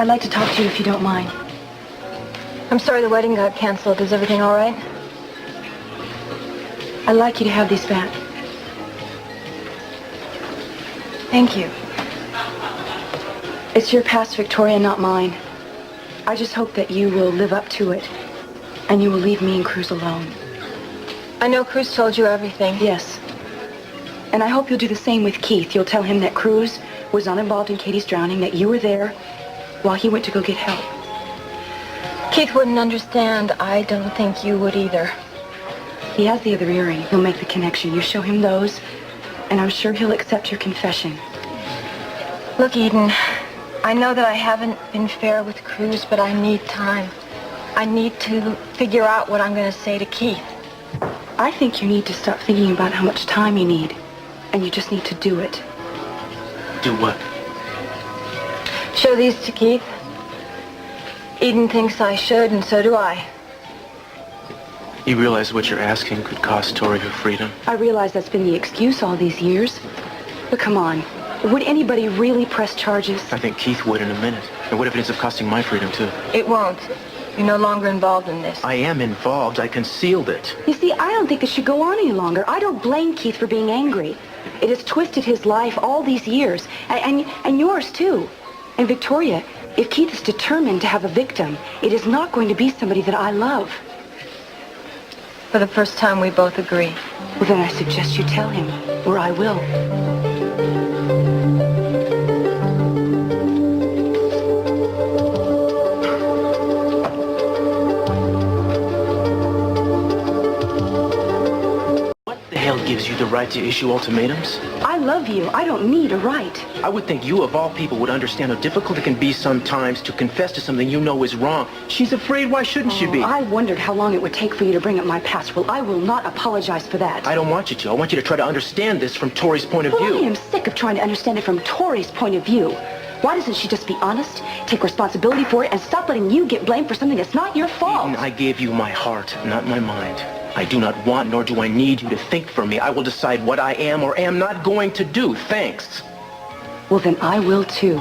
I'd like to talk to you if you don't mind. I'm sorry the wedding got canceled. Is everything all right? I'd like you to have these back. Thank you. It's your past, Victoria, not mine. I just hope that you will live up to it, and you will leave me and Cruz alone. I know Cruz told you everything. Yes. And I hope you'll do the same with Keith. You'll tell him that Cruz was not involved in Katie's drowning, that you were there while he went to go get help. Keith wouldn't understand. I don't think you would either. He has the other earring. He'll make the connection. You show him those, and I'm sure he'll accept your confession. Look, Eden, I know that I haven't been fair with Cruz, but I need time. I need to figure out what I'm going to say to Keith. I think you need to stop thinking about how much time you need, and you just need to do it. Do what? Show these to Keith. Eden thinks I should, and so do I. You realize what you're asking could cost Tori her freedom? I realize that's been the excuse all these years. But come on, would anybody really press charges? I think Keith would in a minute. And what if it ends up costing my freedom, too? It won't. You're no longer involved in this. I am involved. I concealed it. You see, I don't think this should go on any longer. I don't blame Keith for being angry. It has twisted his life all these years, and yours, too. And Victoria, if Keith is determined to have a victim, it is not going to be somebody that I love. For the first time, we both agree. Well, then I suggest you tell him, or I will. Gives you the right to issue ultimatums? I love you. I don't need a right. I would think you, of all people, would understand how difficult it can be sometimes to confess to something you know is wrong. She's afraid. Why shouldn't she be? I wondered how long it would take for you to bring up my past. Well, I will not apologize for that. I don't want you to. I want you to try to understand this from Tori's point of view. I am sick of trying to understand it from Tori's point of view. Why doesn't she just be honest, take responsibility for it, and stop letting you get blamed for something that's not your fault? Eden, I gave you my heart, not my mind. I do not want, nor do I need you to think for me. I will decide what I am or am not going to do. Thanks. Well, then I will, too.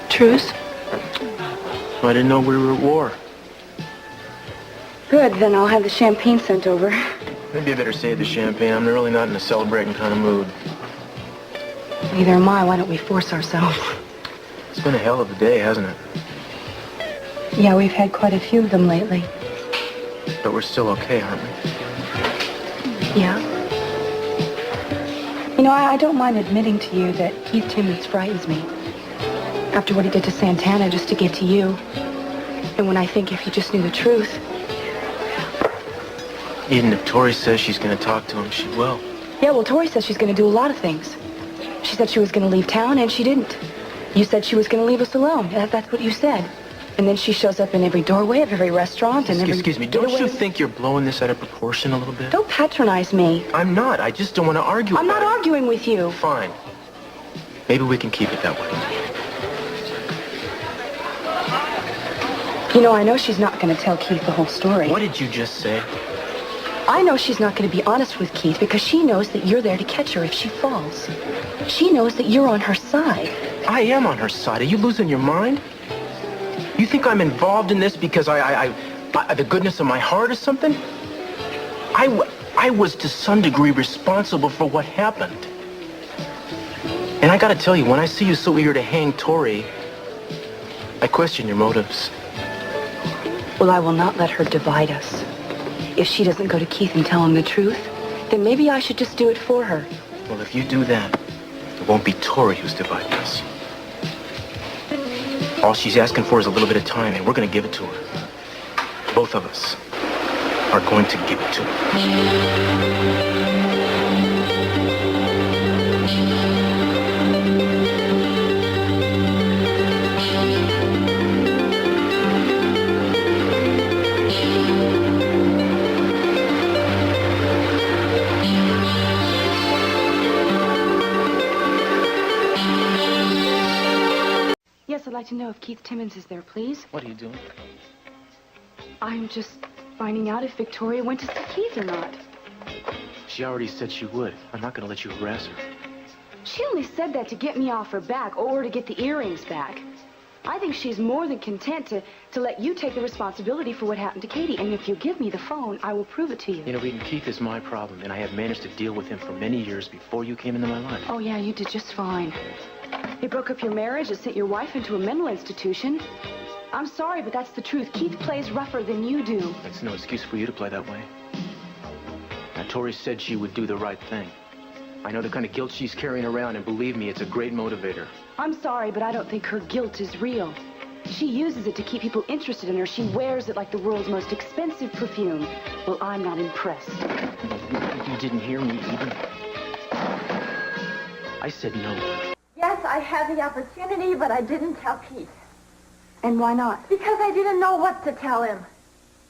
Truce? I didn't know we were at war. Good, then I'll have the champagne sent over. Maybe I better save the champagne. I'm really not in a celebrating kind of mood. Neither am I. Why don't we force ourselves? It's been a hell of a day, hasn't it? Yeah, we've had quite a few of them lately. But we're still okay, aren't we? Yeah. You know, I don't mind admitting to you that Keith Timmons frightens me. After what he did to Santana just to get to you. And when I think if you just knew the truth. Eden, if Tori says she's going to talk to him, she will. Yeah, well, Tori says she's going to do a lot of things. She said she was going to leave town, and she didn't. You said she was going to leave us alone. That's what you said. And then she shows up in every doorway of every restaurant and every... Excuse me, don't you think you're blowing this out of proportion a little bit? Don't patronize me. I'm not. I just don't want to argue I'm about not arguing with you. Fine. Maybe we can keep it that way. You know, I know she's not going to tell Keith the whole story. What did you just say? I know she's not going to be honest with Keith because she knows that you're there to catch her if she falls. She knows that you're on her side. I am on her side. Are you losing your mind? You think I'm involved in this because I the goodness of my heart or something? I was to some degree responsible for what happened. And I gotta tell you, when I see you so eager to hang Tori, I question your motives. Well, I will not let her divide us. If she doesn't go to Keith and tell him the truth, then maybe I should just do it for her. Well, if you do that, it won't be Tori who's dividing us. All she's asking for is a little bit of time, and we're going to give it to her. Both of us are going to give it to her. Yes, I'd like to know if Keith Timmons is there, please. What are you doing? I'm just finding out if Victoria went to see Keith or not. She already said she would. I'm not gonna let you harass her. She only said that to get me off her back or to get the earrings back. I think she's more than content to let you take the responsibility for what happened to Katie. And if you give me the phone, I will prove it to you. You know, Eden, Keith is my problem, and I have managed to deal with him for many years before you came into my life. Oh, yeah, you did just fine. He broke up your marriage and sent your wife into a mental institution. I'm sorry, but that's the truth. Keith plays rougher than you do. That's no excuse for you to play that way. Now, Tori said she would do the right thing. I know the kind of guilt she's carrying around, and believe me, it's a great motivator. I'm sorry, but I don't think her guilt is real. She uses it to keep people interested in her. She wears it like the world's most expensive perfume. Well, I'm not impressed. You didn't hear me, Eden. I said no. Yes, I had the opportunity, but I didn't tell Keith. And why not? Because I didn't know what to tell him.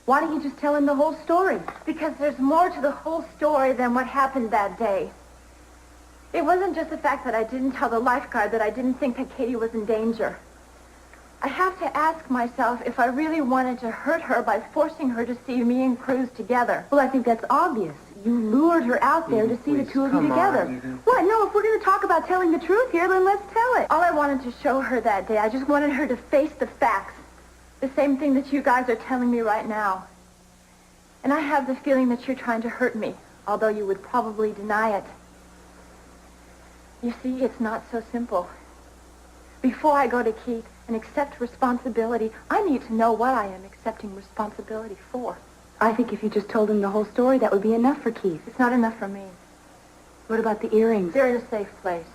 Why don't you just tell him the whole story? Because there's more to the whole story than what happened that day. It wasn't just the fact that I didn't tell the lifeguard that I didn't think that Katie was in danger. I have to ask myself if I really wanted to hurt her by forcing her to see me and Cruz together. Well, I think that's obvious. You lured her out there to see the two of you together. What? No, if we're going to talk about telling the truth here, then let's tell it. All I wanted to show her that day, I just wanted her to face the facts. The same thing that you guys are telling me right now. And I have the feeling that you're trying to hurt me, although you would probably deny it. You see, it's not so simple. Before I go to Keith and accept responsibility, I need to know what I am accepting responsibility for. I think if you just told him the whole story, that would be enough for Keith. It's not enough for me. What about the earrings? They're in a safe place.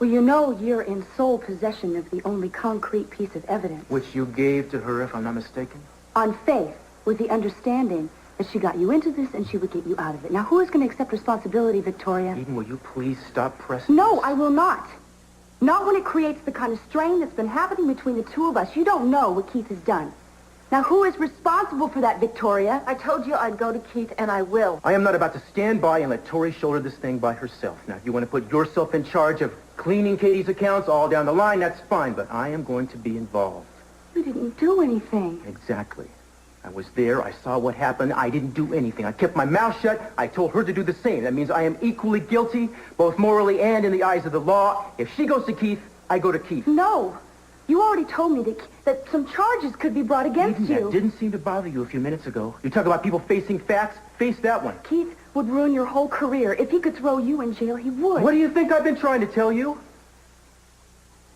Well, you know you're in sole possession of the only concrete piece of evidence. Which you gave to her, if I'm not mistaken? On faith, with the understanding that she got you into this and she would get you out of it. Now, who is going to accept responsibility, Victoria? Eden, will you please stop pressing No, this? I will not. Not when it creates the kind of strain that's been happening between the two of us. You don't know what Keith has done. Now, who is responsible for that, Victoria? I told you I'd go to Keith, and I will. I am not about to stand by and let Tori shoulder this thing by herself. Now, if you want to put yourself in charge of cleaning Katie's accounts all down the line, that's fine, but I am going to be involved. You didn't do anything. Exactly. I was there. I saw what happened. I didn't do anything. I kept my mouth shut. I told her to do the same. That means I am equally guilty, both morally and in the eyes of the law. If she goes to Keith, I go to Keith. No. You already told me that some charges could be brought against Eden, you. that didn't seem to bother you a few minutes ago. You talk about people facing facts. Face that one. Keith would ruin your whole career. If he could throw you in jail, he would. What do you think I've been trying to tell you?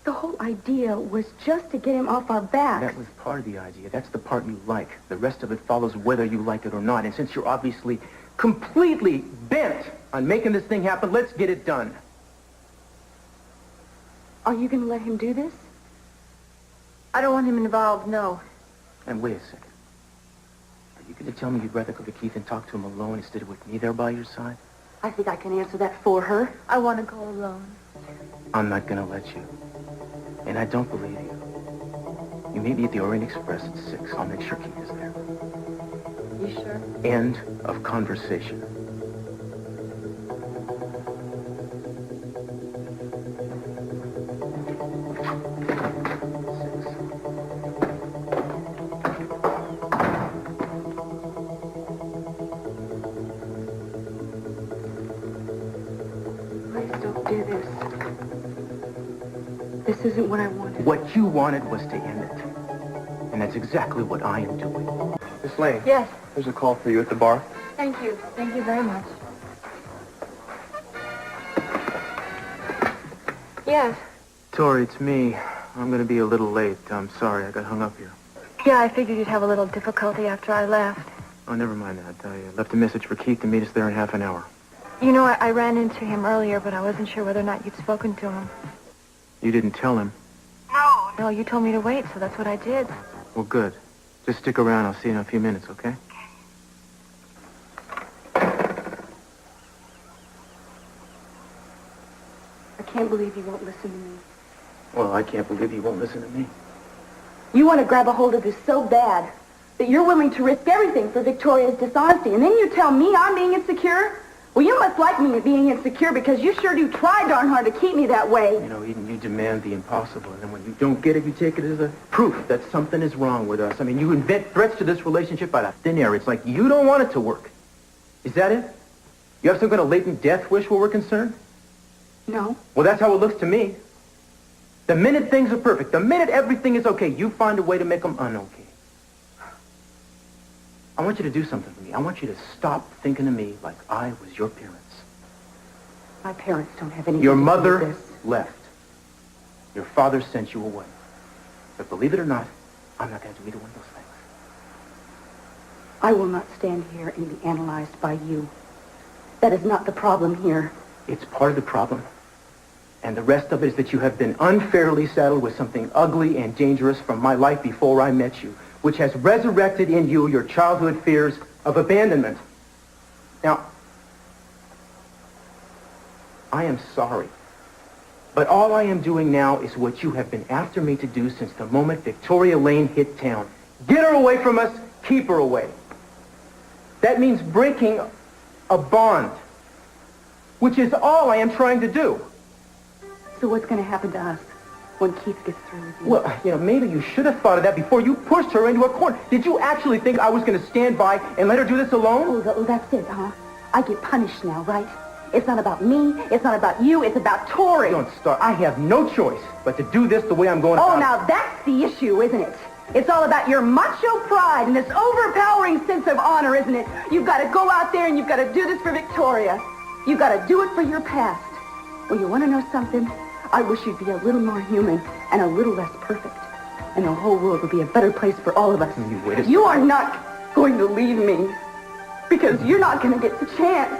The whole idea was just to get him off our backs. That was part of the idea. That's the part you like. The rest of it follows whether you like it or not. And since you're obviously completely bent on making this thing happen, let's get it done. Are you going to let him do this? I don't want him involved, no. And wait a second. Are you going to tell me you'd rather go to Keith and talk to him alone instead of with me there by your side? I think I can answer that for her. I want to go alone. I'm not going to let you. And I don't believe you. You meet me at the Orient Express at 6. I'll make sure Keith is there. You sure? End of conversation. Please don't do this. This isn't what I wanted. What you wanted was to end it. And that's exactly what I am doing. Miss Lane. Yes. There's a call for you at the bar. Thank you. Thank you very much. Yes. Tori, it's me. I'm going to be a little late. I'm sorry. I got hung up here. Yeah, I figured you'd have a little difficulty after I left. Oh, never mind that. I left a message for Keith to meet us there in half an hour. You know, I ran into him earlier, but I wasn't sure whether or not you'd spoken to him. You didn't tell him. No, you told me to wait, so that's what I did. Well, good. Just stick around. I'll see you in a few minutes, okay? I can't believe you won't listen to me. Well, I can't believe you won't listen to me. You want to grab a hold of this so bad that you're willing to risk everything for Victoria's dishonesty, and then you tell me I'm being insecure? Well, you must like me being insecure because you sure do try darn hard to keep me that way. You know, Eden, you demand the impossible, and then when you don't get it, you take it as a proof that something is wrong with us. I mean, you invent threats to this relationship out of thin air. It's like you don't want it to work. Is that it? You have some kind of latent death wish where we're concerned? No. Well, that's how it looks to me. The minute things are perfect, the minute everything is okay, you find a way to make them un-okay. I want you to do something for me. I want you to stop thinking of me like I was your parents. My parents don't have anything Your to do mother with this. left. Your father sent you away. But believe it or not, I'm not going to do either one of those things. I will not stand here and be analyzed by you. That is not the problem here. It's part of the problem. And the rest of it is that you have been unfairly saddled with something ugly and dangerous from my life before I met you, which has resurrected in you your childhood fears of abandonment. Now, I am sorry. But all I am doing now is what you have been after me to do since the moment Victoria Lane hit town. Get her away from us, keep her away. That means breaking a bond, which is all I am trying to do. So what's going to happen to us when Keith gets through with you? Well, maybe you should have thought of that before you pushed her into a corner. Did you actually think I was going to stand by and let her do this alone? Oh, that's it, huh? I get punished now, right? It's not about me. It's not about you. It's about Tori. Don't start. I have no choice but to do this the way I'm going about Oh, it. now that's the issue, isn't it? It's all about your macho pride and this overpowering sense of honor, isn't it? You've got to go out there and you've got to do this for Victoria. You've got to do it for your past. Well, you want to know something? I wish you'd be a little more human and a little less perfect. And the whole world would be a better place for all of us. You wait a You are not going to leave me because you're not going to get the chance.